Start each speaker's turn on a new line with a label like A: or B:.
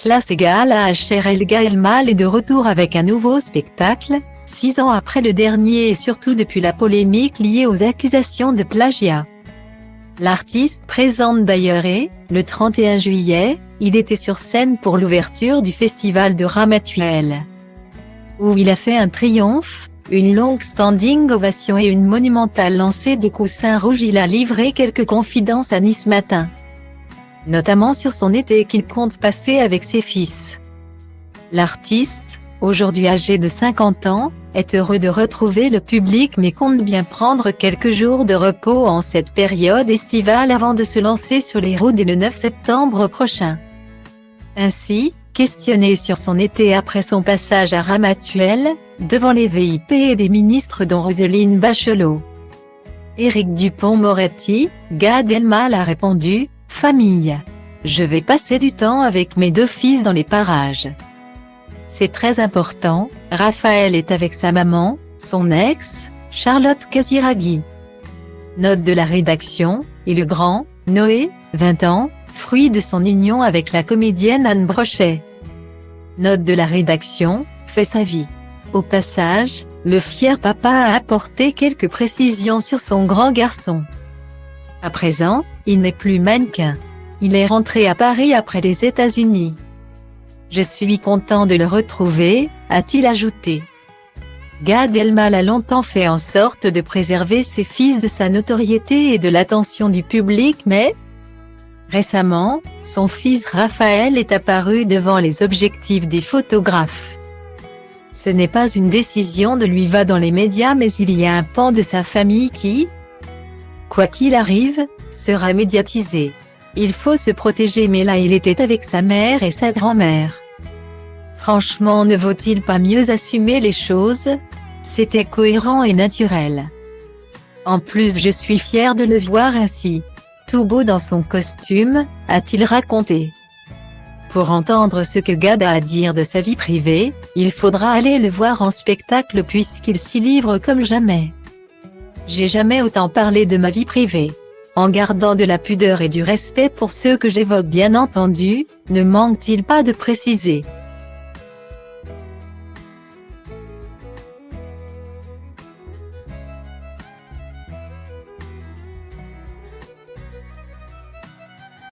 A: Classe égale HR égale mal est de retour avec un nouveau spectacle, 6 ans après le dernier et surtout depuis la polémique liée aux accusations de plagiat. L'artiste présente d'ailleurs et, le 31 juillet, il était sur scène pour l'ouverture du festival de Ramatuelle, où il a fait un triomphe, une longue standing ovation et une monumentale lancée de coussins rouges. Il a livré quelques confidences à Nice Matin, notamment sur son été qu'il compte passer avec ses fils. L'artiste, aujourd'hui âgé de 50 ans, est heureux de retrouver le public mais compte bien prendre quelques jours de repos en cette période estivale avant de se lancer sur les routes dès le 9 septembre prochain. Ainsi, questionné sur son été après son passage à Ramatuelle, devant les VIP et des ministres dont Roselyne Bachelot, Éric Dupond-Moretti, Gad Elmaleh a répondu « Famille. Je vais passer du temps avec mes 2 fils dans les parages. C'est très important, Raphaël est avec sa maman, son ex, Charlotte Casiraghi. » Note de la rédaction, et le grand, Noé, 20 ans, fruit de son union avec la comédienne Anne Brochet. Note de la rédaction, fait sa vie. Au passage, le fier papa a apporté quelques précisions sur son grand garçon. À présent, il n'est plus mannequin. Il est rentré à Paris après les États-Unis. Je suis content de le retrouver, a-t-il ajouté. Gad Elmaleh a longtemps fait en sorte de préserver ses fils de sa notoriété et de l'attention du public mais, récemment, son fils Raphaël est apparu devant les objectifs des photographes. Ce n'est pas une décision de lui va dans les médias mais il y a un pan de sa famille qui, quoi qu'il arrive, sera médiatisé. Il faut se protéger mais là il était avec sa mère et sa grand-mère. Franchement ne vaut-il pas mieux assumer les choses? C'était cohérent et naturel. En plus je suis fier de le voir ainsi, tout beau dans son costume, a-t-il raconté. Pour entendre ce que Gad a à dire de sa vie privée, il faudra aller le voir en spectacle puisqu'il s'y livre comme jamais. J'ai jamais autant parlé de ma vie privée. En gardant de la pudeur et du respect pour ceux que j'évoque bien entendu, ne manque-t-il pas de préciser.